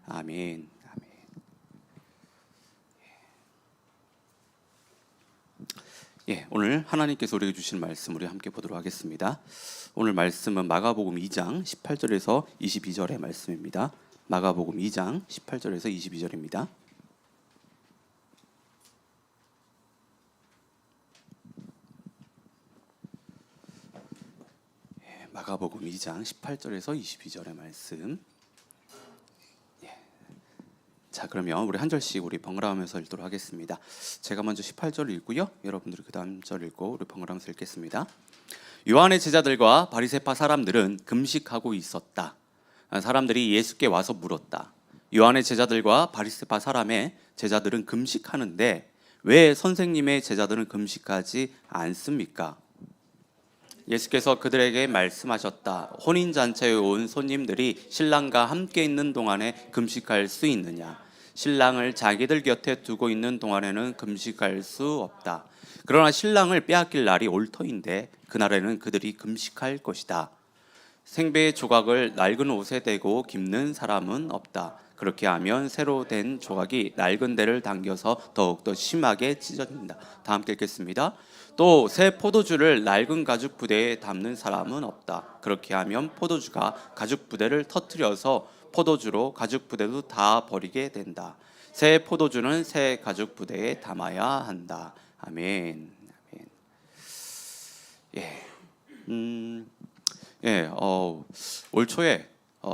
아멘. 아멘. 예, 오늘 하나님께서 우리에게 주신 말씀 우리 함께 보도록 하겠습니다. 오늘 말씀은 마가복음 2장 18절에서 22절의 말씀입니다. 마가복음 2장 18절에서 22절입니다. 마가복음 2장 18절에서 22절의 말씀. 자, 그러면 우리 한 절씩 우리 번갈아가면서 읽도록 하겠습니다. 제가 먼저 18절 읽고요. 여러분들이 그 다음 절 읽고 우리 번갈아가면서 읽겠습니다. 요한의 제자들과 바리새파 사람들은 금식하고 있었다. 사람들이 예수께 와서 물었다. 요한의 제자들과 바리새파 사람의 제자들은 금식하는데 왜 선생님의 제자들은 금식하지 않습니까? 예수께서 그들에게 말씀하셨다. 혼인잔치에 온 손님들이 신랑과 함께 있는 동안에 금식할 수 있느냐? 신랑을 자기들 곁에 두고 있는 동안에는 금식할 수 없다. 그러나 신랑을 빼앗길 날이 올 터인데 그날에는 그들이 금식할 것이다. 생배의 조각을 낡은 옷에 대고 깁는 사람은 없다. 그렇게 하면 새로 된 조각이 낡은 데를 당겨서 더욱더 심하게 찢어진다. 다 함께 읽겠습니다. 또 새 포도주를 낡은 가죽 부대에 담는 사람은 없다. 그렇게 하면 포도주가 가죽 부대를 터뜨려서 포도주로 가죽 부대도 다 버리게 된다. 새 포도주는 새 가죽 부대에 담아야 한다. 아멘. 아멘. 올 초에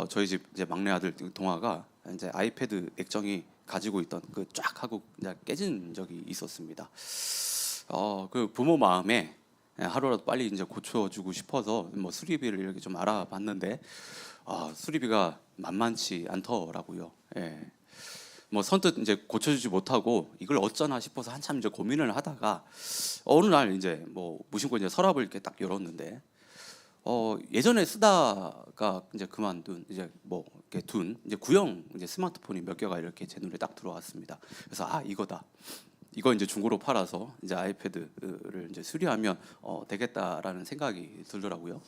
저희 집 이제 막내 아들 동아가 이제 아이패드 액정이 가지고 있던 그 쫙 하고 이제 깨진 적이 있었습니다. 그 부모 마음에 하루라도 빨리 이제 고쳐주고 싶어서 뭐 수리비를 이렇게 좀 알아봤는데 수리비가 만만치 않더라고요. 뭐 선뜻 이제 고쳐주지 못하고 이걸 어쩌나 싶어서 한참 이제 고민을 하다가 어느 날 이제 뭐 무심코 이제 서랍을 이렇게 딱 열었는데 예전에 쓰다가 이제 그만둔 이제 뭐 이렇게 둔 이제 구형 이제 스마트폰이 몇 개가 이렇게 제 눈에 딱 들어왔습니다. 그래서 이거다. 이거 이제 중고로 팔아서 이제 아이패드를 이제 수리하면 되겠다라는 생각이 들더라고요.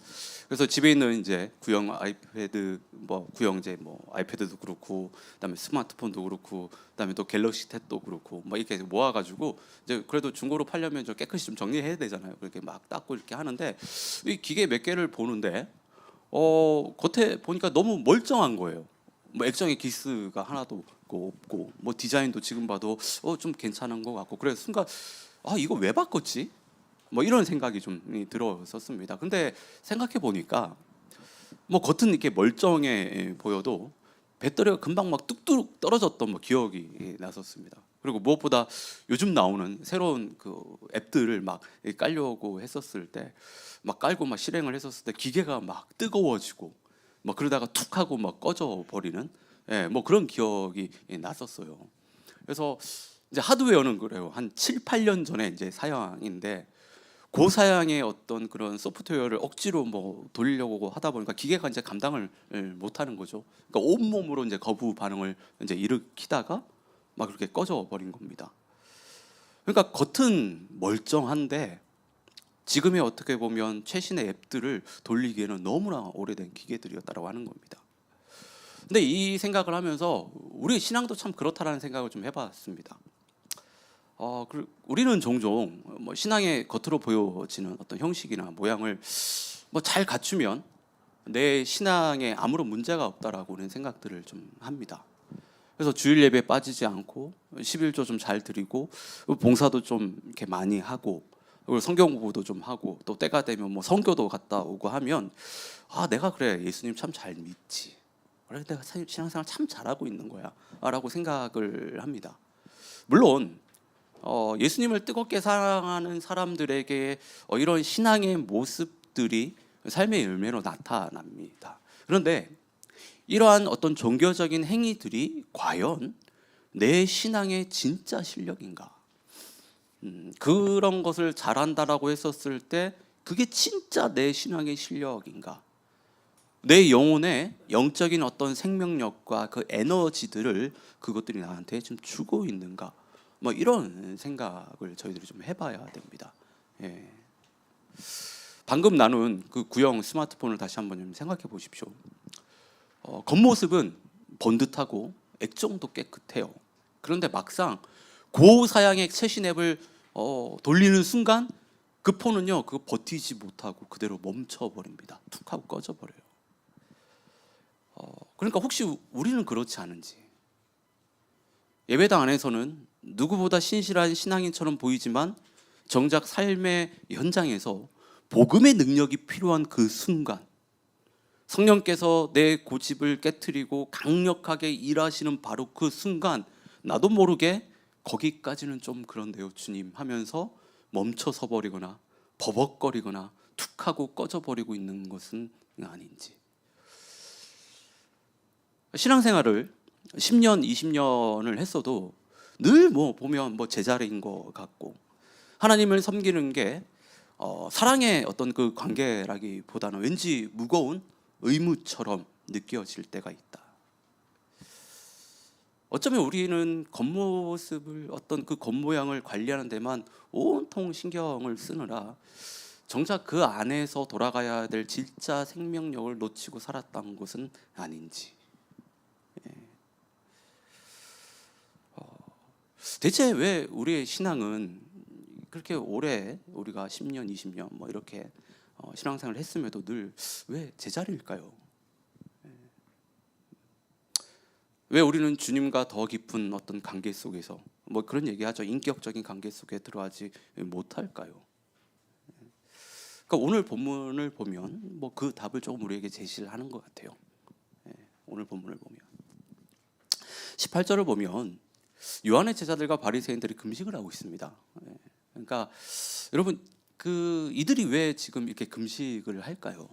그래서 집에 있는 이제 구형 아이패드 뭐 구형 이제 뭐 아이패드도 그렇고 그다음에 스마트폰도 그렇고 그다음에 또 갤럭시 탭도 그렇고 뭐 이렇게 모아가지고 이제 그래도 중고로 팔려면 좀 깨끗이 좀 정리해야 되잖아요. 그렇게 막 닦고 이렇게 하는데 이 기계 몇 개를 보는데 겉에 보니까 너무 멀쩡한 거예요. 뭐 액정에 기스가 하나도 없고 뭐 디자인도 지금 봐도 좀 괜찮은 것 같고 그래서 순간 이거 왜 바꿨지? 뭐 이런 생각이 좀 들었었습니다. 근데 생각해 보니까 뭐 겉은 이렇게 멀쩡해 보여도 배터리가 금방 막 뚝뚝 떨어졌던 뭐 기억이 났었습니다. 그리고 무엇보다 요즘 나오는 새로운 그 앱들을 막 깔려고 했었을 때 막 깔고 막 실행을 했었을 때 기계가 막 뜨거워지고 뭐 그러다가 툭 하고 막 꺼져 버리는 뭐 그런 기억이 났었어요. 그래서 이제 하드웨어는 그래요. 한 7, 8년 전에 이제 사양인데 그 사양의 어떤 그런 소프트웨어를 억지로 뭐 돌리려고 하다 보니까 기계가 이제 감당을 못 하는 거죠. 그러니까 온몸으로 이제 거부 반응을 이제 일으키다가 막 그렇게 꺼져 버린 겁니다. 그러니까 겉은 멀쩡한데 지금의 어떻게 보면 최신의 앱들을 돌리기에는 너무나 오래된 기계들이었다라고 하는 겁니다. 근데 이 생각을 하면서 우리 신앙도 참 그렇다라는 생각을 좀 해봤습니다. 우리는 종종 뭐 신앙의 겉으로 보여지는 어떤 형식이나 모양을 뭐 잘 갖추면 내 신앙에 아무런 문제가 없다라고는 생각들을 좀 합니다. 그래서 주일 예배에 빠지지 않고 11조 좀 잘 드리고 봉사도 좀 이렇게 많이 하고 그리고 성경 공부도 좀 하고 또 때가 되면 뭐 선교도 갔다 오고 하면 내가 그래 예수님 참 잘 믿지. 그래 내가 신앙생활 참 잘하고 있는 거야 라고 생각을 합니다. 물론 예수님을 뜨겁게 사랑하는 사람들에게 이런 신앙의 모습들이 삶의 열매로 나타납니다. 그런데 이러한 어떤 종교적인 행위들이 과연 내 신앙의 진짜 실력인가? 그런 것을 잘한다라고 했었을 때 그게 진짜 내 신앙의 실력인가? 내 영혼의 영적인 어떤 생명력과 그 에너지들을 그것들이 나한테 좀 주고 있는가? 뭐 이런 생각을 저희들이 좀 해봐야 됩니다. 방금 나눈 그 구형 스마트폰을 다시 한번 좀 생각해 보십시오. 겉모습은 번듯하고 액정도 깨끗해요. 그런데 막상 고사양의 최신 앱을 돌리는 순간 그 폰은요, 그거 버티지 못하고 그대로 멈춰버립니다. 툭 하고 꺼져버려요. 그러니까 혹시 우리는 그렇지 않은지. 예배당 안에서는 누구보다 신실한 신앙인처럼 보이지만 정작 삶의 현장에서 복음의 능력이 필요한 그 순간, 성령께서 내 고집을 깨트리고 강력하게 일하시는 바로 그 순간, 나도 모르게 거기까지는 좀 그런데요 주님 하면서 멈춰서 버리거나 버벅거리거나 툭 하고 꺼져버리고 있는 것은 아닌지. 신앙생활을 10년, 20년을 했어도 늘 보면 제자리인 것 같고, 하나님을 섬기는 게 사랑의 어떤 그 관계라기보다는 왠지 무거운 의무처럼 느껴질 때가 있다. 어쩌면 우리는 겉모습을, 어떤 그 겉모양을 관리하는 데만 온통 신경을 쓰느라 정작 그 안에서 돌아가야 될 진짜 생명력을 놓치고 살았던 것은 아닌지. 대체 왜 우리의 신앙은 그렇게 오래, 우리가 10년, 20년 이렇게 신앙생활을 했음에도 늘 왜 제자리일까요? 왜 우리는 주님과 더 깊은 어떤 관계 속에서 그런 얘기하죠. 인격적인 관계 속에 들어가지 못할까요? 그러니까 오늘 본문을 보면 그 답을 조금 우리에게 제시를 하는 것 같아요. 오늘 본문을 보면 18절을 보면 요한의 제자들과 바리새인들이 금식을 하고 있습니다. 그러니까 여러분, 이들이 왜 지금 이렇게 금식을 할까요?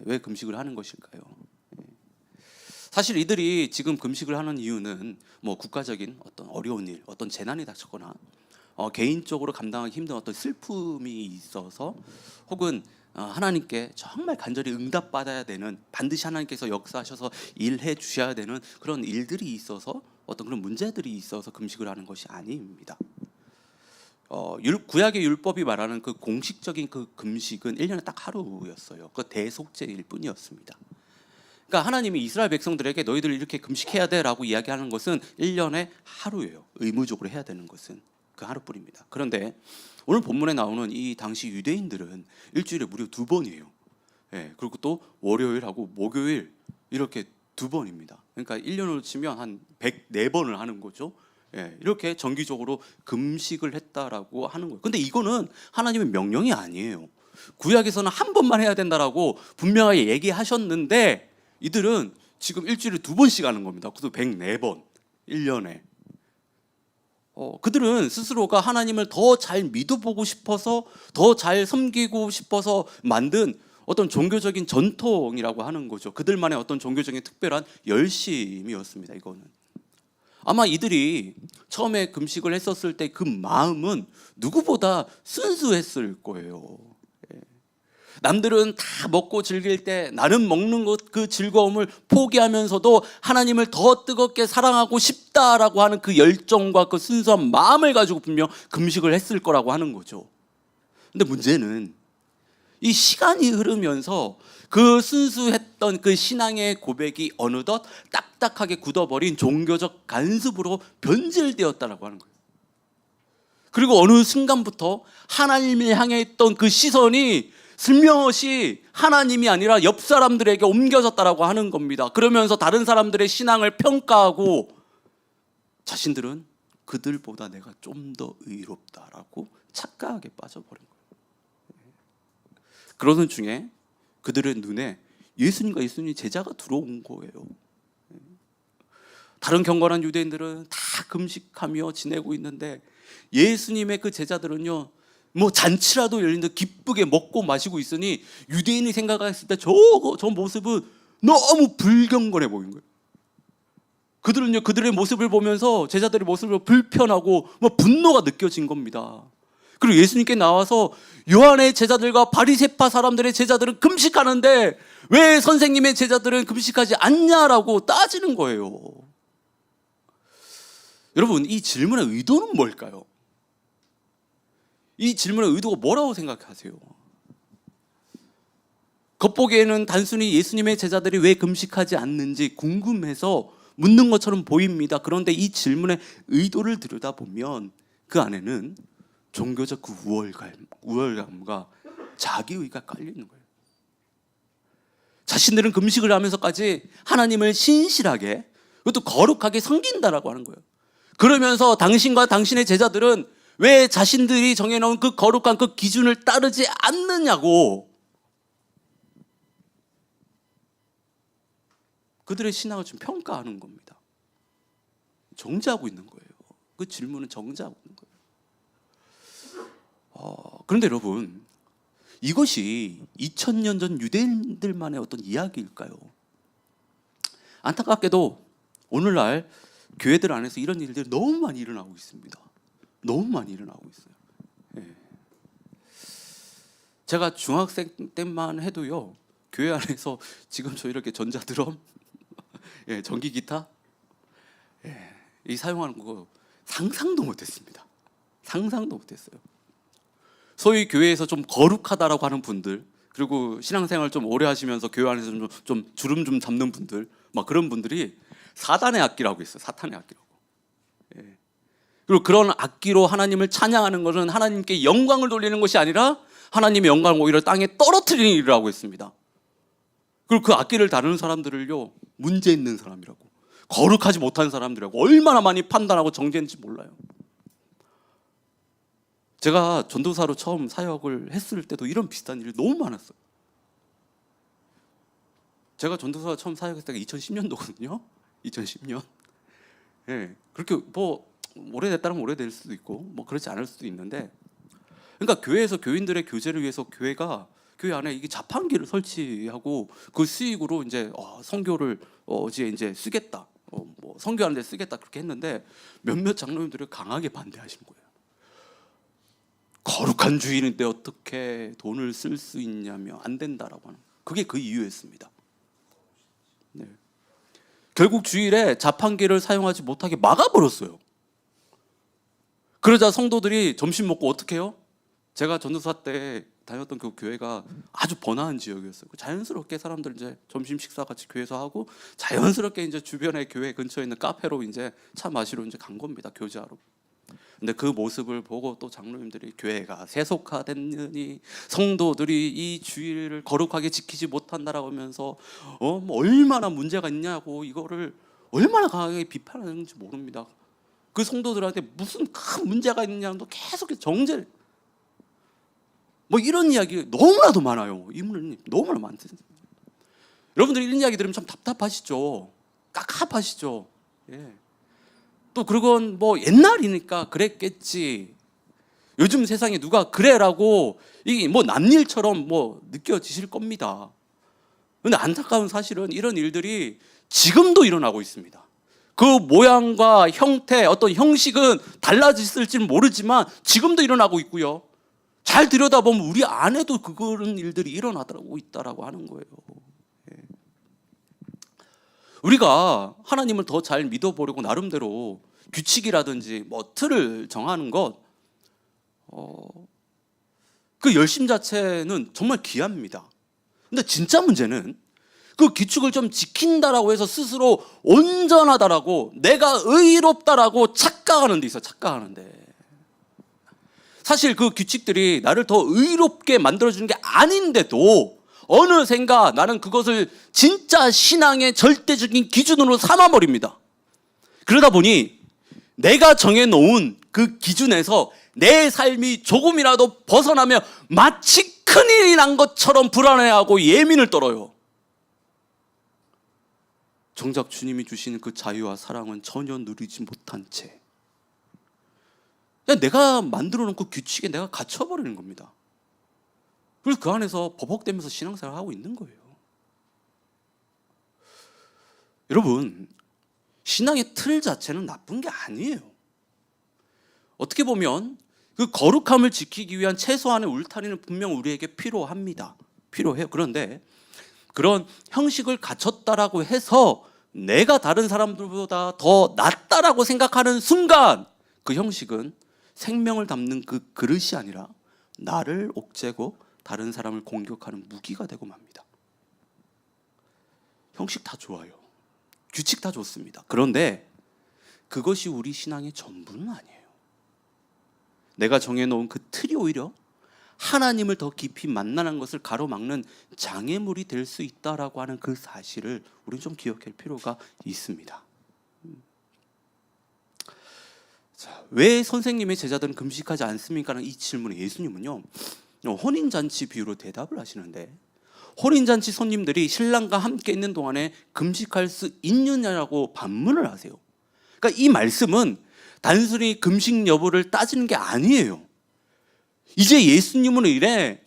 왜 금식을 하는 것일까요? 사실 이들이 지금 금식을 하는 이유는 국가적인 어떤 어려운 일, 어떤 재난이 닥쳤거나 개인적으로 감당하기 힘든 어떤 슬픔이 있어서, 혹은 하나님께 정말 간절히 응답받아야 되는, 반드시 하나님께서 역사하셔서 일해 주셔야 되는 그런 일들이 있어서, 어떤 그런 문제들이 있어서 금식을 하는 것이 아닙니다. 구약의 율법이 말하는 그 공식적인 그 금식은 1년에 딱 하루였어요. 그 대속죄일 뿐이었습니다. 그러니까 하나님이 이스라엘 백성들에게 너희들 이렇게 금식해야 돼라고 이야기하는 것은 1년에 하루예요. 의무적으로 해야 되는 것은 그 하루뿐입니다. 그런데 오늘 본문에 나오는 이 당시 유대인들은 일주일에 무려 2번이에요. 그리고 또 월요일하고 목요일 이렇게 2번입니다. 그러니까 1년으로 치면 한 104번을 하는 거죠. 이렇게 정기적으로 금식을 했다라고 하는 거예요. 근데 이거는 하나님의 명령이 아니에요. 구약에서는 한 번만 해야 된다라고 분명하게 얘기하셨는데 이들은 지금 일주일에 2번씩 하는 겁니다. 그래서 104번 1년에. 그들은 스스로가 하나님을 더 잘 믿어보고 싶어서, 더 잘 섬기고 싶어서 만든 어떤 종교적인 전통이라고 하는 거죠. 그들만의 어떤 종교적인 특별한 열심이었습니다. 이거는 아마 이들이 처음에 금식을 했었을 때 그 마음은 누구보다 순수했을 거예요. 남들은 다 먹고 즐길 때 나는 먹는 것 그 즐거움을 포기하면서도 하나님을 더 뜨겁게 사랑하고 싶다라고 하는 그 열정과 그 순수한 마음을 가지고 분명 금식을 했을 거라고 하는 거죠. 근데 문제는 이 시간이 흐르면서 그 순수했던 그 신앙의 고백이 어느덧 딱딱하게 굳어버린 종교적 간습으로 변질되었다라고 하는 거예요. 그리고 어느 순간부터 하나님을 향해 있던 그 시선이 슬며시 하나님이 아니라 옆 사람들에게 옮겨졌다라고 하는 겁니다. 그러면서 다른 사람들의 신앙을 평가하고 자신들은 그들보다 내가 좀 더 의롭다라고 착각하게 빠져버린 거예요. 그러던 중에 그들의 눈에 예수님과 예수님의 제자가 들어온 거예요. 다른 경건한 유대인들은 다 금식하며 지내고 있는데 예수님의 그 제자들은요, 잔치라도 열린데 기쁘게 먹고 마시고 있으니 유대인이 생각했을 때 저 모습은 너무 불경건해 보인 거예요. 그들은요, 그들의 모습을 보면서 제자들의 모습을 불편하고 분노가 느껴진 겁니다. 그리고 예수님께 나와서 요한의 제자들과 바리새파 사람들의 제자들은 금식하는데 왜 선생님의 제자들은 금식하지 않냐라고 따지는 거예요. 여러분, 이 질문의 의도는 뭘까요? 이 질문의 의도가 뭐라고 생각하세요? 겉보기에는 단순히 예수님의 제자들이 왜 금식하지 않는지 궁금해서 묻는 것처럼 보입니다. 그런데 이 질문의 의도를 들여다보면 그 안에는 종교적 그 우월감과 자기의가 깔려 있는 거예요. 자신들은 금식을 하면서까지 하나님을 신실하게, 그것도 거룩하게 섬긴다라고 하는 거예요. 그러면서 당신과 당신의 제자들은 왜 자신들이 정해놓은 그 거룩한 그 기준을 따르지 않느냐고 그들의 신앙을 좀 평가하는 겁니다. 정죄하고 있는 거예요. 그 질문은 정죄하고 있는 거예요. 그런데 여러분, 이것이 2000년 전 유대인들만의 어떤 이야기일까요? 안타깝게도 오늘날 교회들 안에서 이런 일들이 너무 많이 일어나고 있습니다. 너무 많이 일어나고 있어요. 예. 제가 중학생 때만 해도요, 교회 안에서 지금 저 이렇게 전자드럼, 예, 전기 기타, 예, 이 사용하는 거 상상도 못했습니다. 상상도 못했어요. 소위 교회에서 좀 거룩하다라고 하는 분들, 그리고 신앙생활 좀 오래 하시면서 교회 안에서 좀 주름 좀 잡는 분들, 막 그런 분들이 사단의 악기라고 있어요. 사탄의 악기라고. 예. 그리고 그런 악기로 하나님을 찬양하는 것은 하나님께 영광을 돌리는 것이 아니라 하나님의 영광을 오히려 땅에 떨어뜨리는 일을 하고 있습니다. 그리고 그 악기를 다루는 사람들을요, 문제 있는 사람이라고, 거룩하지 못한 사람들이라고 얼마나 많이 판단하고 정죄했는지 몰라요. 제가 전도사로 처음 사역을 했을 때도 이런 비슷한 일이 너무 많았어요. 제가 전도사 처음 사역했을 때가 2010년도거든요. 2010년. 예, 그렇게 뭐 오래됐다면 오래될 수도 있고 뭐 그렇지 않을 수도 있는데, 그러니까 교회에서 교인들의 교제를 위해서 교회가 교회 안에 이게 자판기를 설치하고 그 수익으로 이제 선교를 이제 쓰겠다, 뭐 선교하는 데 쓰겠다 그렇게 했는데 몇몇 장로님들이 강하게 반대하신 거예요. 거룩한 주일인데 어떻게 돈을 쓸 수 있냐며 안 된다라고 하는, 그게 그 이유였습니다. 네. 결국 주일에 자판기를 사용하지 못하게 막아버렸어요. 그러자 성도들이 점심 먹고 어떻게 해요? 제가 전도사 때 다녔던 그 교회가 아주 번화한 지역이었어요. 자연스럽게 사람들 이제 점심 식사 같이 교회에서 하고 자연스럽게 이제 주변에 교회 근처에 있는 카페로 이제 차 마시러 이제 간 겁니다. 교제하러. 근데 그 모습을 보고 또 장로님들이 교회가 세속화됐느니 성도들이 이 주일을 거룩하게 지키지 못한다라고 하면서 뭐 얼마나 문제가 있냐고 이거를 얼마나 강하게 비판하는지 모릅니다. 그 성도들한테 무슨 큰 문제가 있냐고 계속 정죄를, 뭐 이런 이야기 너무나도 많아요. 이분은 너무나 많습니다. 여러분들이 이런 이야기 들으면 참 답답하시죠? 깝깝하시죠? 예. 또 그건 뭐 옛날이니까 그랬겠지, 요즘 세상에 누가 그래라고 이게 뭐 남일처럼 뭐 느껴지실 겁니다. 그런데 안타까운 사실은 이런 일들이 지금도 일어나고 있습니다. 그 모양과 형태, 어떤 형식은 달라졌을지는 모르지만 지금도 일어나고 있고요, 잘 들여다보면 우리 안에도 그런 일들이 일어나고 있다라고 하는 거예요. 우리가 하나님을 더 잘 믿어보려고 나름대로 규칙이라든지 뭐 틀을 정하는 것, 그 열심 자체는 정말 귀합니다. 근데 진짜 문제는 그 규칙을 좀 지킨다라고 해서 스스로 온전하다라고, 내가 의롭다라고 착각하는 데 있어. 착각하는데 사실 그 규칙들이 나를 더 의롭게 만들어주는 게 아닌데도 어느샌가 나는 그것을 진짜 신앙의 절대적인 기준으로 삼아버립니다. 그러다 보니 내가 정해놓은 그 기준에서 내 삶이 조금이라도 벗어나면 마치 큰일이 난 것처럼 불안해하고 예민을 떨어요. 정작 주님이 주시는 그 자유와 사랑은 전혀 누리지 못한 채 그냥 내가 만들어 놓은 그 규칙에 내가 갇혀버리는 겁니다. 그래서 그 안에서 버벅대면서 신앙생활을 하고 있는 거예요. 여러분, 신앙의 틀 자체는 나쁜 게 아니에요. 어떻게 보면 그 거룩함을 지키기 위한 최소한의 울타리는 분명 우리에게 필요합니다. 필요해요. 그런데 그런 형식을 갖췄다라고 해서 내가 다른 사람들보다 더 낫다라고 생각하는 순간 그 형식은 생명을 담는 그 그릇이 아니라 나를 옥죄고 다른 사람을 공격하는 무기가 되고 맙니다. 형식 다 좋아요. 규칙 다 좋습니다. 그런데 그것이 우리 신앙의 전부는 아니에요. 내가 정해놓은 그 틀이 오히려 하나님을 더 깊이 만나는 것을 가로막는 장애물이 될 수 있다라고 하는 그 사실을 우리는 좀 기억할 필요가 있습니다. 자, 왜 선생님의 제자들은 금식하지 않습니까? 라는 이 질문에 예수님은요, 혼인잔치 비유로 대답을 하시는데, 혼인잔치 손님들이 신랑과 함께 있는 동안에 금식할 수 있느냐라고 반문을 하세요. 그러니까 이 말씀은 단순히 금식 여부를 따지는 게 아니에요. 이제 예수님은 이래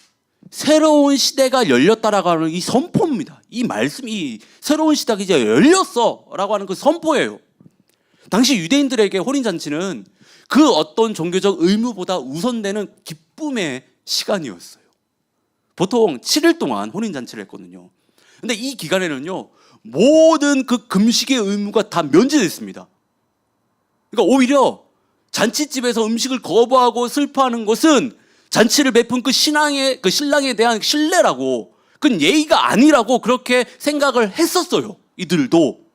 새로운 시대가 열렸다라고 하는 이 선포입니다. 이 말씀이 새로운 시대가 이제 열렸어라고 하는 그 선포예요. 당시 유대인들에게 혼인잔치는 그 어떤 종교적 의무보다 우선되는 기쁨의 시간이었어요. 보통 7일 동안 혼인잔치를 했거든요. 근데 이 기간에는요, 모든 그 금식의 의무가 다 면제됐습니다. 그러니까 오히려 잔치집에서 음식을 거부하고 슬퍼하는 것은 잔치를 베푼 그 신랑에 대한 신뢰라고, 그건 예의가 아니라고 그렇게 생각을 했었어요. 이들도.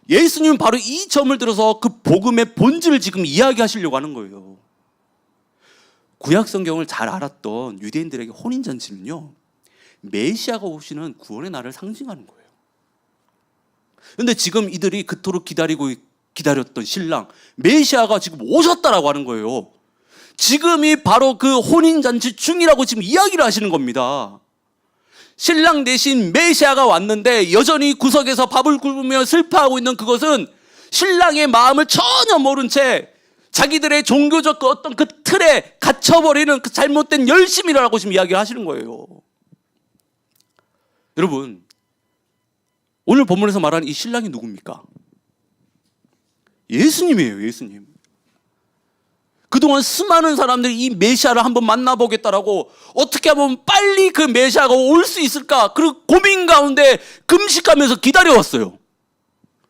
예수님은 바로 이 점을 들어서 그 복음의 본질을 지금 이야기하시려고 하는 거예요. 구약 성경을 잘 알았던 유대인들에게 혼인잔치는요, 메시아가 오시는 구원의 날을 상징하는 거예요. 그런데 지금 이들이 그토록 기다렸던 신랑 메시아가 지금 오셨다라고 하는 거예요. 지금이 바로 그 혼인잔치 중이라고 지금 이야기를 하시는 겁니다. 신랑 대신 메시아가 왔는데 여전히 구석에서 밥을 굶으며 슬퍼하고 있는 그것은 신랑의 마음을 전혀 모른 채 자기들의 종교적 그 어떤 그 틀에 갇혀버리는 그 잘못된 열심이라고 지금 이야기를 하시는 거예요. 여러분, 오늘 본문에서 말하는 이 신랑이 누굽니까? 예수님이에요. 예수님. 그동안 수많은 사람들이 이 메시아를 한번 만나보겠다라고 어떻게 하면 빨리 그 메시아가 올 수 있을까, 그 고민 가운데 금식하면서 기다려왔어요.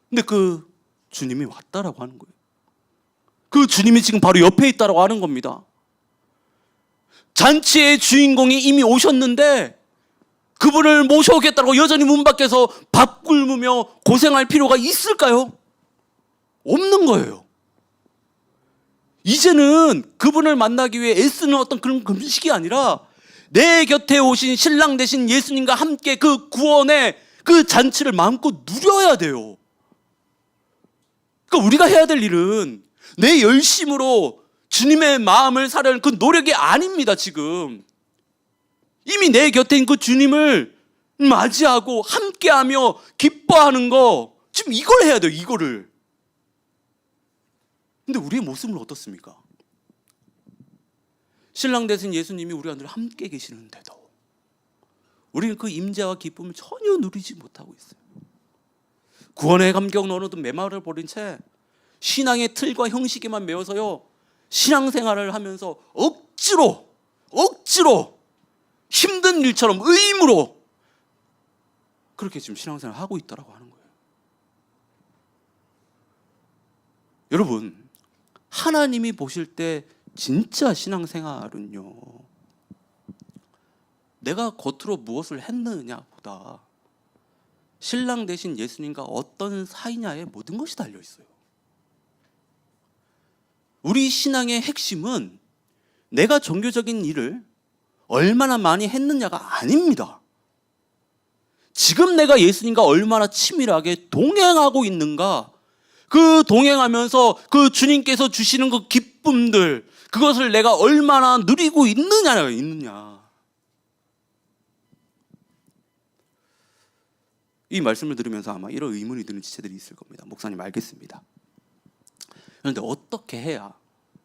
근데 그 주님이 왔다라고 하는 거예요. 그 주님이 지금 바로 옆에 있다라고 하는 겁니다. 잔치의 주인공이 이미 오셨는데 그분을 모셔오겠다고 여전히 문 밖에서 밥 굶으며 고생할 필요가 있을까요? 없는 거예요. 이제는 그분을 만나기 위해 애쓰는 어떤 그런 금식이 아니라 내 곁에 오신 신랑 되신 예수님과 함께 그 구원의 그 잔치를 마음껏 누려야 돼요. 그러니까 우리가 해야 될 일은 내 열심으로 주님의 마음을 사려는 그 노력이 아닙니다. 지금 이미 내 곁에 있는 그 주님을 맞이하고 함께하며 기뻐하는 거, 지금 이걸 해야 돼요. 이거를. 근데 우리의 모습은 어떻습니까? 신랑 되신 예수님이 우리와 늘 함께 계시는데도 우리는 그 임재와 기쁨을 전혀 누리지 못하고 있어요. 구원의 감격은 어느덧 메마를 버린 채 신앙의 틀과 형식에만 매여서요, 신앙생활을 하면서 억지로 힘든 일처럼 의무로 그렇게 지금 신앙생활을 하고 있다라고 하는 거예요. 여러분, 하나님이 보실 때 진짜 신앙생활은요, 내가 겉으로 무엇을 했느냐보다 신랑 되신 예수님과 어떤 사이냐에 모든 것이 달려 있어요. 우리 신앙의 핵심은 내가 종교적인 일을 얼마나 많이 했느냐가 아닙니다. 지금 내가 예수님과 얼마나 치밀하게 동행하고 있는가, 그 동행하면서 그 주님께서 주시는 그 기쁨들, 그것을 내가 얼마나 누리고 있느냐. 이 말씀을 들으면서 아마 이런 의문이 드는 지체들이 있을 겁니다. 목사님, 알겠습니다. 그런데 어떻게 해야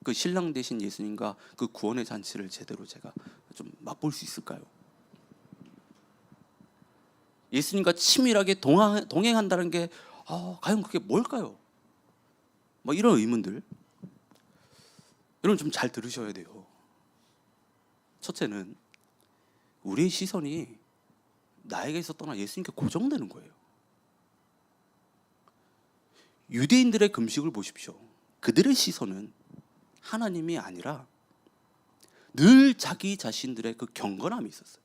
그 신랑 되신 예수님과 그 구원의 잔치를 제대로 제가 좀 맛볼 수 있을까요? 예수님과 치밀하게 동행한다는 게 과연 그게 뭘까요? 뭐 이런 의문들, 여러분 좀 잘 들으셔야 돼요. 첫째는 우리의 시선이 나에게서 떠나 예수님께 고정되는 거예요. 유대인들의 금식을 보십시오. 그들의 시선은 하나님이 아니라 늘 자기 자신들의 그 경건함이 있었어요.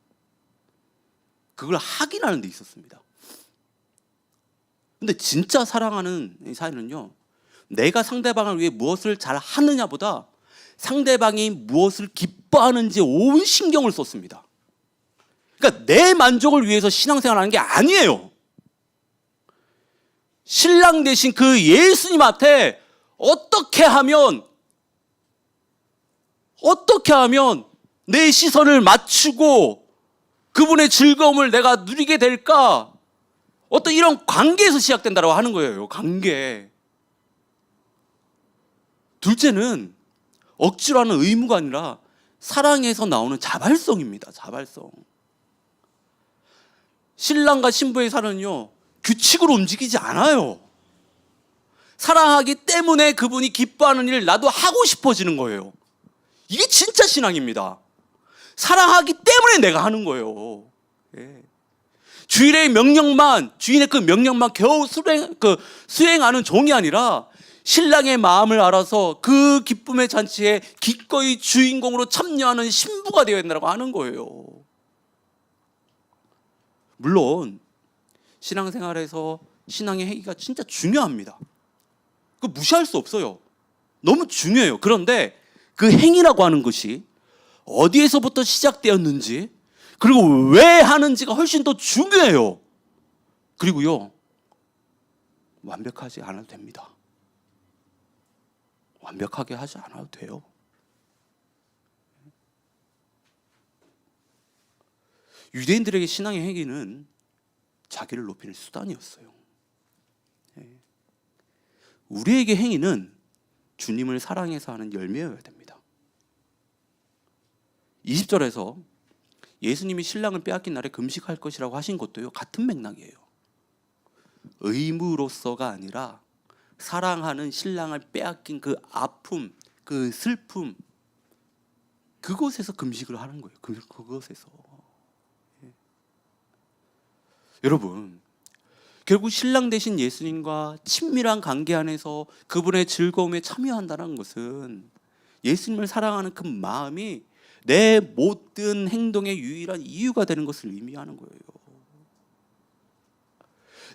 그걸 확인하는 데 있었습니다. 근데 진짜 사랑하는 이 사이는요, 내가 상대방을 위해 무엇을 잘 하느냐보다 상대방이 무엇을 기뻐하는지 온 신경을 썼습니다. 그러니까 내 만족을 위해서 신앙생활하는 게 아니에요. 신랑 대신 그 예수님한테 어떻게 하면 내 시선을 맞추고 그분의 즐거움을 내가 누리게 될까? 어떤 이런 관계에서 시작된다고 하는 거예요. 관계. 둘째는 억지로 하는 의무가 아니라 사랑에서 나오는 자발성입니다. 자발성. 신랑과 신부의 사랑은요, 규칙으로 움직이지 않아요. 사랑하기 때문에 그분이 기뻐하는 일을 나도 하고 싶어지는 거예요. 이게 진짜 신앙입니다. 사랑하기 때문에 내가 하는 거예요. 예. 주인의 그 명령만 겨우 수행하는 종이 아니라 신랑의 마음을 알아서 그 기쁨의 잔치에 기꺼이 주인공으로 참여하는 신부가 되어야 된다고 하는 거예요. 물론 신앙생활에서 신앙의 행위가 진짜 중요합니다. 그거 무시할 수 없어요. 너무 중요해요. 그런데 그 행위라고 하는 것이 어디에서부터 시작되었는지, 그리고 왜 하는지가 훨씬 더 중요해요. 그리고요, 완벽하지 않아도 됩니다. 완벽하게 하지 않아도 돼요. 유대인들에게 신앙의 행위는 자기를 높이는 수단이었어요. 우리에게 행위는 주님을 사랑해서 하는 열매여야 됩니다. 20절에서 예수님이 신랑을 빼앗긴 날에 금식할 것이라고 하신 것도요, 같은 맥락이에요. 의무로서가 아니라 사랑하는 신랑을 빼앗긴 그 아픔, 그 슬픔, 그곳에서 금식을 하는 거예요. 그곳에서. 여러분, 결국 신랑 되신 예수님과 친밀한 관계 안에서 그분의 즐거움에 참여한다는 것은 예수님을 사랑하는 그 마음이 내 모든 행동의 유일한 이유가 되는 것을 의미하는 거예요.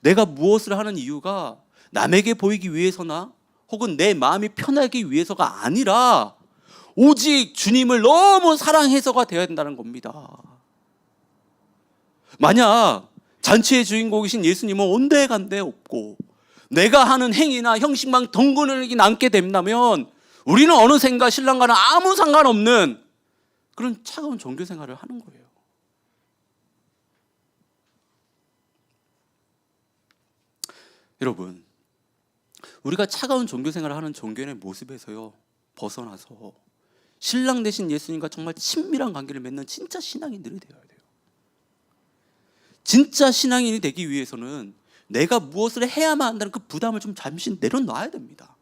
내가 무엇을 하는 이유가 남에게 보이기 위해서나 혹은 내 마음이 편하기 위해서가 아니라 오직 주님을 너무 사랑해서가 되어야 된다는 겁니다. 만약 잔치의 주인공이신 예수님은 온데간데 없고 내가 하는 행위나 형식만 덩그러니 남게 된다면 우리는 어느샌가 신랑과는 아무 상관없는 그런 차가운 종교 생활을 하는 거예요. 여러분, 우리가 차가운 종교 생활을 하는 종교인의 모습에서요, 벗어나서 신랑 되신 예수님과 정말 친밀한 관계를 맺는 진짜 신앙인들이 되어야 돼요. 진짜 신앙인이 되기 위해서는 내가 무엇을 해야만 한다는 그 부담을 좀 잠시 내려놔야 됩니다.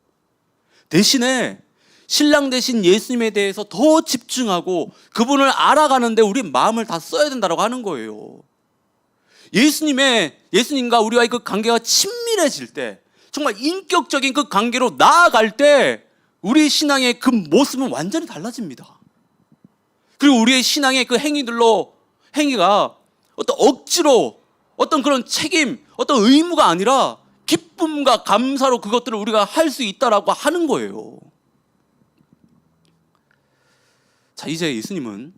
대신에 신랑 되신 예수님에 대해서 더 집중하고 그분을 알아가는데 우리 마음을 다 써야 된다고 하는 거예요. 예수님과 우리와의 그 관계가 친밀해질 때, 정말 인격적인 그 관계로 나아갈 때 우리 신앙의 그 모습은 완전히 달라집니다. 그리고 우리의 신앙의 그 행위가 어떤 억지로 어떤 그런 책임, 어떤 의무가 아니라 기쁨과 감사로 그것들을 우리가 할 수 있다라고 하는 거예요. 자, 이제 예수님은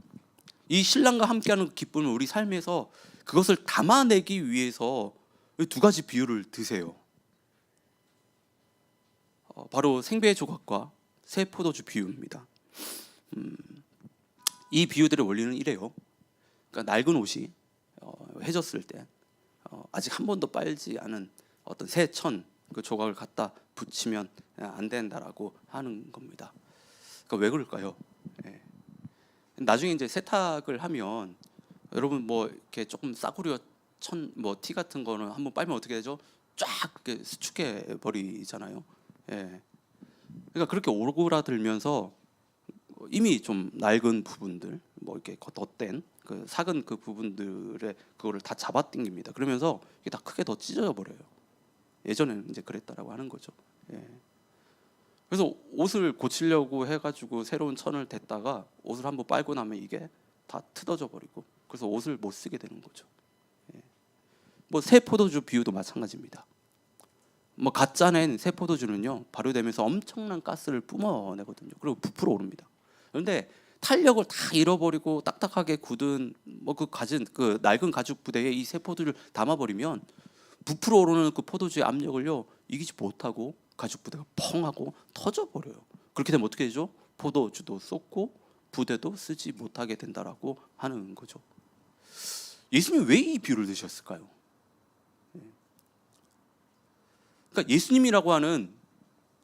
이 신랑과 함께하는 기쁨을 우리 삶에서 그것을 담아내기 위해서 두 가지 비유를 드세요. 바로 생배의 조각과 새 포도주 비유입니다. 이 비유들의 원리는 이래요. 그러니까 낡은 옷이 해졌을 때 아직 한 번도 빨지 않은 어떤 새 천 그 조각을 갖다 붙이면 안 된다라고 하는 겁니다. 그러니까 왜 그럴까요? 나중에 이제 세탁을 하면 여러분 뭐 이렇게 조금 싸구려 티 같은 거는 한번 빨면 어떻게 되죠? 쫙 이렇게 수축해 버리잖아요. 그러니까 그렇게 오그라들면서 이미 좀 낡은 부분들, 뭐 이렇게 덧댄 그 삭은 그 부분들의 그거를 다 잡아당깁니다. 그러면서 이게 다 크게 더 찢어져 버려요. 예전에는 이제 그랬다라고 하는 거죠. 그래서 옷을 고치려고 해가지고 새로운 천을 댔다가 옷을 한번 빨고 나면 이게 다 뜯어져 버리고 그래서 옷을 못 쓰게 되는 거죠. 뭐 새 포도주 비유도 마찬가지입니다. 뭐 가짜낸 새 포도주는요 발효되면서 엄청난 가스를 뿜어내거든요. 그리고 부풀어 오릅니다. 그런데 탄력을 다 잃어버리고 딱딱하게 굳은 뭐 그 가진 그 낡은 가죽 부대에 이 새 포도주를 담아버리면 부풀어 오르는 그 포도주의 압력을요 이기지 못하고 가죽 부대가 펑하고 터져버려요. 그렇게 되면 어떻게 되죠? 포도주도 쏟고 부대도 쓰지 못하게 된다라고 하는 거죠. 예수님이 왜 이 비유를 드셨을까요? 그러니까 예수님이라고 하는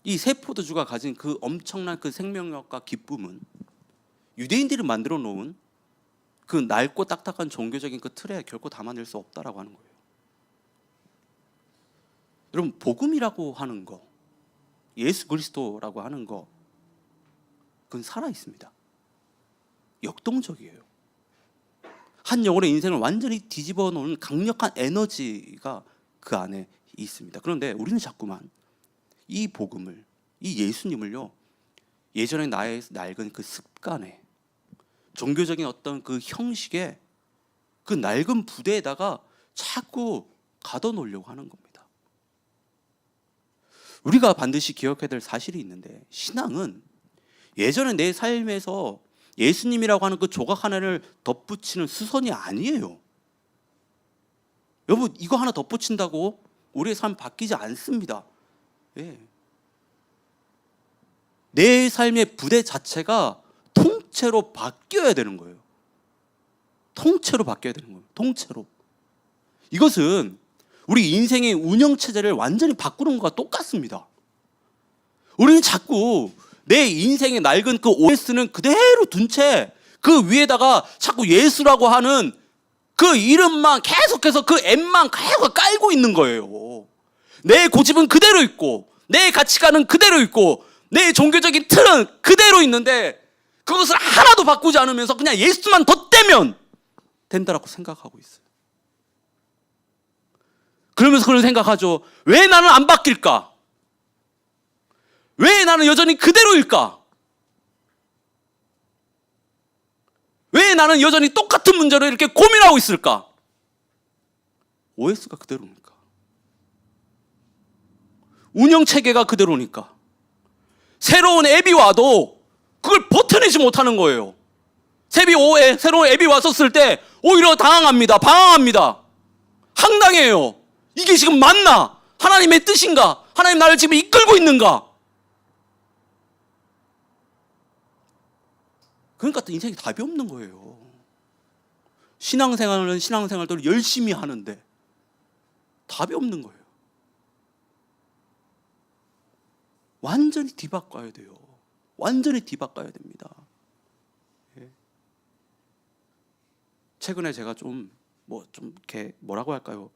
이 새 포도주가 가진 그 엄청난 그 생명력과 기쁨은 유대인들이 만들어 놓은 그 낡고 딱딱한 종교적인 그 틀에 결코 담아낼 수 없다라고 하는 거예요. 여러분, 복음이라고 하는 거, 예수 그리스도라고 하는 거, 그건 살아 있습니다. 역동적이에요. 한 영혼의 인생을 완전히 뒤집어 놓은 강력한 에너지가 그 안에 있습니다. 그런데 우리는 자꾸만 이 복음을, 이 예수님을요, 예전에 나의 낡은 그 습관에, 종교적인 어떤 그 형식에, 그 낡은 부대에다가 자꾸 가둬놓으려고 하는 겁니다. 우리가 반드시 기억해야 될 사실이 있는데, 신앙은 예전에 내 삶에서 예수님이라고 하는 그 조각 하나를 덧붙이는 수선이 아니에요. 여러분, 이거 하나 덧붙인다고 우리의 삶 바뀌지 않습니다. 예. 내 삶의 부대 자체가 통째로 바뀌어야 되는 거예요. 통째로 바뀌어야 되는 거예요. 통째로. 이것은 우리 인생의 운영체제를 완전히 바꾸는 것과 똑같습니다. 우리는 자꾸 내 인생의 낡은 그 OS는 그대로 둔 채 그 위에다가 자꾸 예수라고 하는 그 이름만 계속해서 그 M만 계속 깔고 있는 거예요. 내 고집은 그대로 있고 내 가치관은 그대로 있고 내 종교적인 틀은 그대로 있는데 그것을 하나도 바꾸지 않으면서 그냥 예수만 덧대면 된다라고 생각하고 있어요. 그러면서 그런 생각하죠. 왜 나는 안 바뀔까? 왜 나는 여전히 그대로일까? 왜 나는 여전히 똑같은 문제로 이렇게 고민하고 있을까? OS가 그대로니까. 운영체계가 그대로니까. 새로운 앱이 와도 그걸 버텨내지 못하는 거예요. 새로운 앱이 왔었을 때 오히려 당황합니다. 방황합니다. 황당해요. 이게 지금 맞나? 하나님의 뜻인가? 하나님 나를 지금 이끌고 있는가? 그러니까 인생에 답이 없는 거예요. 신앙생활은 신앙생활대로 열심히 하는데 답이 없는 거예요. 완전히 뒤바꿔야 돼요. 완전히 뒤바꿔야 됩니다. 예. 최근에 제가 좀 이렇게 뭐라고 할까요?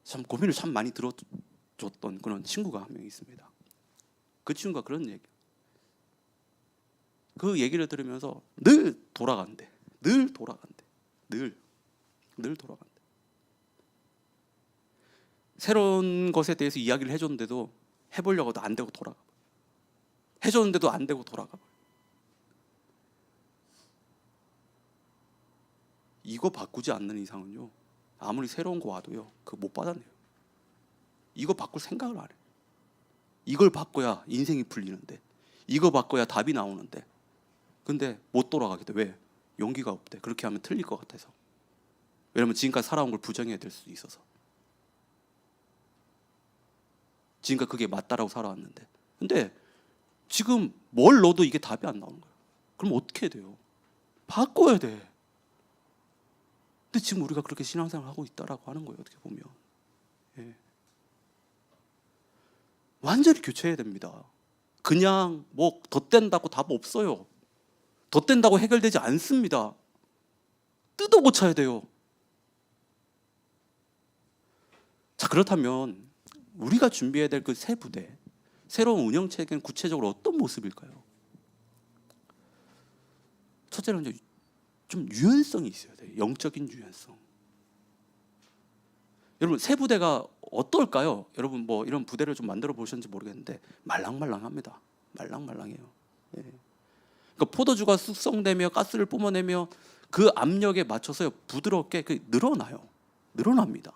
참 고민을 참 많이 들어줬던 그런 친구가 한 명 있습니다. 그 친구가 그런 얘기. 그 얘기를 들으면서 늘 돌아간대. 늘 돌아간대. 새로운 것에 대해서 이야기를 해줬는데도 해보려고 해도 안 되고 돌아가. 해줬는데도 안 되고 돌아가. 이거 바꾸지 않는 이상은요, 아무리 새로운 거 와도요, 그거 못 받아내요. 이거 바꿀 생각을 안 해요. 이걸 바꿔야 인생이 풀리는데, 이거 바꿔야 답이 나오는데, 근데 못 돌아가게 돼. 왜? 용기가 없대. 그렇게 하면 틀릴 것 같아서. 왜냐면 지금까지 살아온 걸 부정해야 될 수도 있어서. 지금까지 그게 맞다라고 살아왔는데. 근데 지금 뭘 넣어도 이게 답이 안 나오는 거예요. 그럼 어떻게 해야 돼요? 바꿔야 돼. 근데 지금 우리가 그렇게 신앙생활을 하고 있다라고 하는 거예요. 어떻게 보면. 예. 완전히 교체해야 됩니다. 그냥 뭐 덧댄다고 답 없어요. 덧댄다고 해결되지 않습니다. 뜯어 고쳐야 돼요. 자, 그렇다면 우리가 준비해야 될 그 새 부대, 새로운 운영체계는 구체적으로 어떤 모습일까요? 첫째는 좀 유연성이 있어야 돼요. 영적인 유연성. 여러분, 새 부대가 어떨까요? 여러분 뭐 이런 부대를 좀 만들어 보셨는지 모르겠는데 말랑말랑합니다. 말랑말랑해요. 예. 그러니까 포도주가 숙성되며 가스를 뿜어내며 그 압력에 맞춰서 부드럽게 늘어납니다.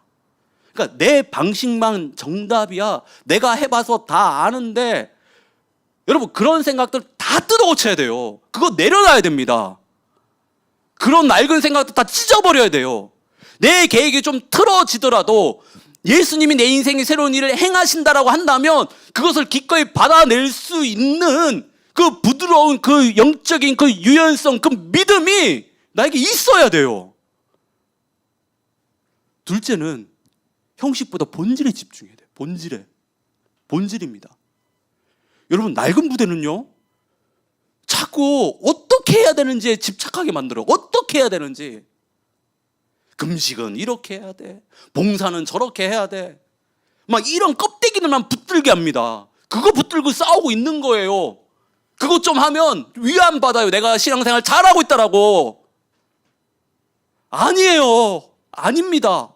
그러니까 내 방식만 정답이야. 내가 해봐서 다 아는데, 여러분 그런 생각들 다 뜯어고쳐야 돼요. 그거 내려놔야 됩니다. 그런 낡은 생각들 다 찢어버려야 돼요. 내 계획이 좀 틀어지더라도 예수님이 내 인생에 새로운 일을 행하신다라고 한다면 그것을 기꺼이 받아낼 수 있는 그 부드러운 그 영적인 그 유연성, 그 믿음이 나에게 있어야 돼요. 둘째는 형식보다 본질에 집중해야 돼요. 본질입니다. 여러분 낡은 부대는요, 자꾸 어떻게 해야 되는지에 집착하게 만들어요. 어떻게 해야 되는지. 금식은 이렇게 해야 돼. 봉사는 저렇게 해야 돼. 막 이런 껍데기들만 붙들게 합니다. 그거 붙들고 싸우고 있는 거예요. 그것 좀 하면 위안 받아요. 내가 신앙생활 잘하고 있다라고. 아니에요. 아닙니다.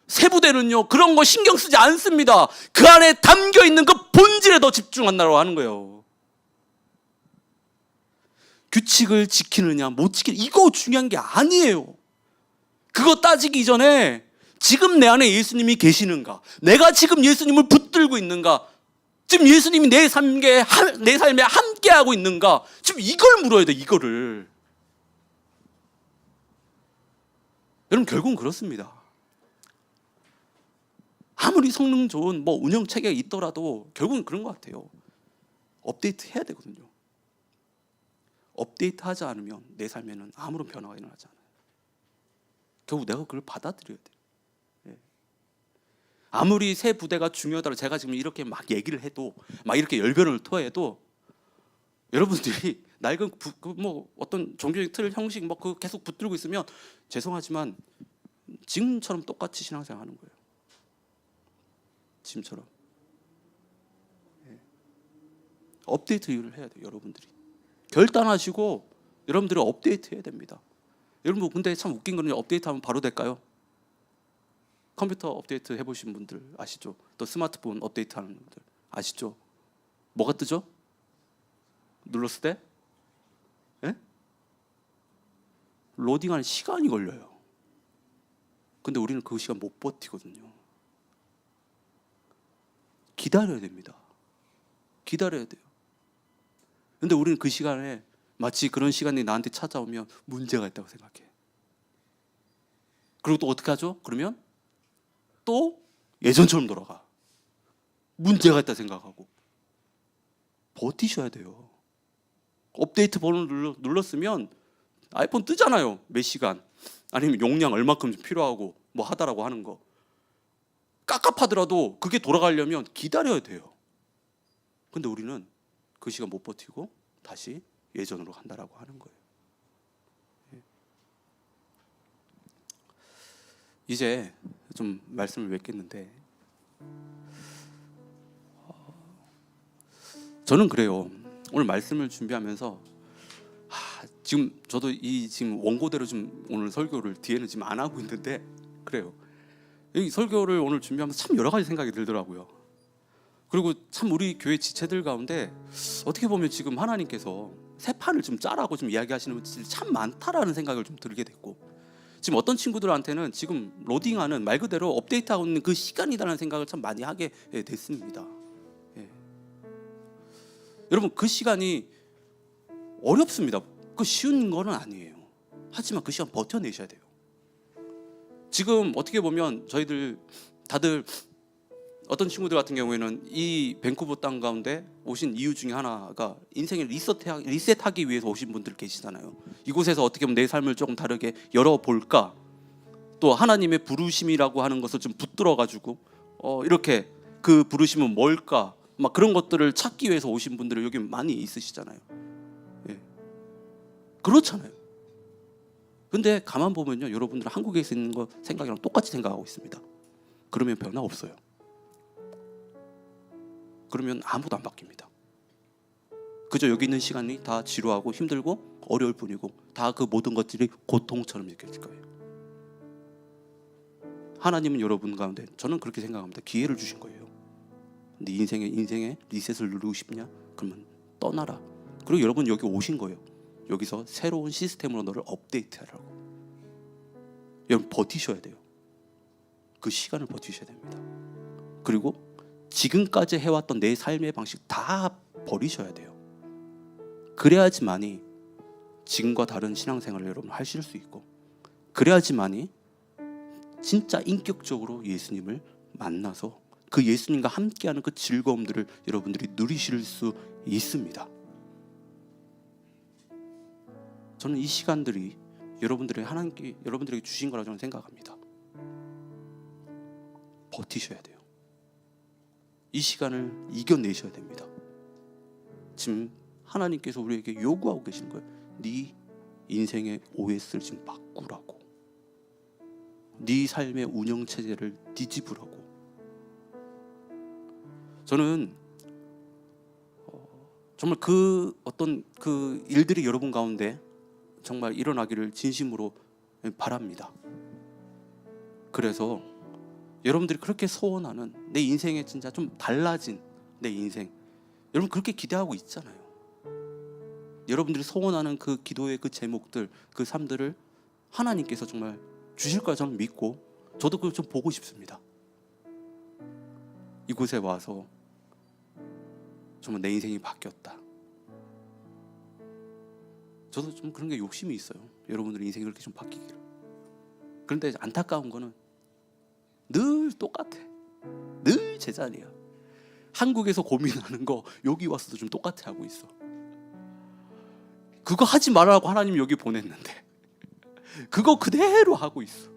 세부대는요, 그런 거 신경 쓰지 않습니다. 그 안에 담겨 있는 그 본질에 더 집중한다고 하는 거예요. 규칙을 지키느냐 못 지키느냐 이거 중요한 게 아니에요. 그거 따지기 전에 지금 내 안에 예수님이 계시는가, 내가 지금 예수님을 붙들고 있는가, 지금 예수님이 내 삶에 함께하고 있는가, 지금 이걸 물어야 돼. 이거를. 여러분 결국은 그렇습니다. 아무리 성능 좋은 뭐 운영 체계가 있더라도 결국은 그런 것 같아요. 업데이트 해야 되거든요. 업데이트 하지 않으면 내 삶에는 아무런 변화가 일어나지 않아요. 결국 내가 그걸 받아들여야 돼요. 예. 아무리 새 부대가 중요하다고 제가 지금 이렇게 막 얘기를 해도, 막 이렇게 열변을 토해도, 여러분들이 낡은 뭐 어떤 종교적 틀, 형식 뭐 그 계속 붙들고 있으면 죄송하지만 지금처럼 똑같이 신앙생활 하는 거예요. 지금처럼. 예. 업데이트를 해야 돼요. 여러분들이 결단하시고 여러분들이 업데이트 해야 됩니다. 여러분 근데 참 웃긴 거는 업데이트하면 바로 될까요? 컴퓨터 업데이트 해보신 분들 아시죠? 또 스마트폰 업데이트하는 분들 아시죠? 뭐가 뜨죠? 눌렀을 때? 예? 로딩하는 시간이 걸려요. 근데 우리는 그 시간 못 버티거든요. 기다려야 됩니다. 기다려야 돼요. 근데 우리는 그 시간에 마치 그런 시간이 나한테 찾아오면 문제가 있다고 생각해. 그리고 또 어떻게 하죠? 그러면 또 예전처럼 돌아가. 문제가 있다 생각하고. 버티셔야 돼요. 업데이트 번호를 눌렀으면 아이폰 뜨잖아요. 몇 시간. 아니면 용량 얼마큼 필요하고 뭐 하다라고 하는 거. 깝깝하더라도 그게 돌아가려면 기다려야 돼요. 근데 우리는 그 시간 못 버티고 다시 예전으로 간다라고 하는 거예요. 이제 좀 말씀을 맺겠는데, 저는 그래요. 오늘 말씀을 준비하면서 지금 저도 이 지금 원고대로 좀 오늘 설교를 뒤에는 지금 안 하고 있는데, 그래요. 이 설교를 오늘 준비하면서 참 여러 가지 생각이 들더라고요. 그리고 참 우리 교회 지체들 가운데 어떻게 보면 지금 하나님께서 새 판을 좀 짜라고 좀 이야기하시는 분들이 참 많다라는 생각을 좀 들게 됐고, 지금 어떤 친구들한테는 지금 로딩하는 말 그대로 업데이트하고 있는 그 시간이라는 생각을 참 많이 하게 됐습니다. 예. 여러분 그 시간이 어렵습니다. 그 쉬운 거는 아니에요. 하지만 그 시간 버텨내셔야 돼요. 지금 어떻게 보면 저희들 다들 어떤 친구들 같은 경우에는 이 밴쿠버 땅 가운데 오신 이유 중에 하나가 인생을 리셋하기 위해서 오신 분들 계시잖아요. 이곳에서 어떻게 보면 내 삶을 조금 다르게 열어볼까, 또 하나님의 부르심이라고 하는 것을 좀 붙들어가지고 이렇게 그 부르심은 뭘까, 막 그런 것들을 찾기 위해서 오신 분들이 여기 많이 있으시잖아요. 예. 그렇잖아요. 근데 가만 보면요, 여러분들은 한국에 있는 거 생각이랑 똑같이 생각하고 있습니다. 그러면 변화 없어요. 그러면 아무도 안 바뀝니다. 그저 여기 있는 시간이 다 지루하고 힘들고 어려울 뿐이고 다 그 모든 것들이 고통처럼 느껴질 거예요. 하나님은 여러분 가운데, 저는 그렇게 생각합니다, 기회를 주신 거예요. 네 인생에 리셋을 누르고 싶냐? 그러면 떠나라. 그리고 여러분 여기 오신 거예요. 여기서 새로운 시스템으로 너를 업데이트하라고. 여러분 버티셔야 돼요. 그 시간을 버티셔야 됩니다. 그리고 지금까지 해왔던 내 삶의 방식 다 버리셔야 돼요. 그래야지만이 지금과 다른 신앙생활을 여러분 하실 수 있고, 그래야지만이 진짜 인격적으로 예수님을 만나서 그 예수님과 함께하는 그 즐거움들을 여러분들이 누리실 수 있습니다. 저는 이 시간들이 여러분들의 하나님께 여러분들에게 주신 거라고 저는 생각합니다. 버티셔야 돼요. 이 시간을 이겨내셔야 됩니다. 지금 하나님께서 우리에게 요구하고 계신 거예요. 네 인생의 OS를 지금 바꾸라고. 네 삶의 운영체제를 뒤집으라고. 저는 정말 그 어떤 그 일들이 여러분 가운데 정말 일어나기를 진심으로 바랍니다. 그래서 여러분들이 그렇게 소원하는 내 인생에 진짜 좀 달라진 내 인생, 여러분 그렇게 기대하고 있잖아요. 여러분들이 소원하는 그 기도의 그 제목들, 그 삶들을 하나님께서 정말 주실 거라 저는 믿고, 저도 그걸 좀 보고 싶습니다. 이곳에 와서 정말 내 인생이 바뀌었다. 저도 좀 그런 게 욕심이 있어요. 여러분들의 인생이 그렇게 좀 바뀌기를. 그런데 안타까운 거는 늘 똑같아. 늘 제자리야. 한국에서 고민하는 거 여기 와서도 좀 똑같이 하고 있어. 그거 하지 말라고 하나님 여기 보냈는데 그거 그대로 하고 있어.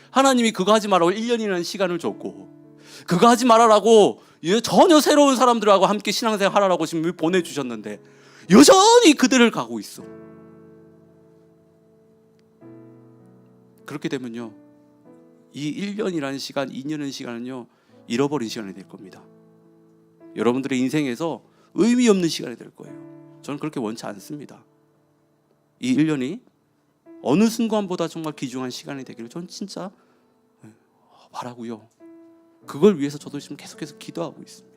하나님이 그거 하지 말라고 1년이라는 시간을 줬고, 그거 하지 말라고 전혀 새로운 사람들하고 함께 신앙생활 하라고 지금 보내주셨는데 여전히 그들을 가고 있어. 그렇게 되면요, 이 1년이라는 시간, 2년이라는 시간은요 잃어버린 시간이 될 겁니다. 여러분들의 인생에서 의미 없는 시간이 될 거예요. 저는 그렇게 원치 않습니다. 이 1년이 어느 순간보다 정말 귀중한 시간이 되기를 저는 진짜 바라고요. 그걸 위해서 저도 지금 계속해서 기도하고 있습니다.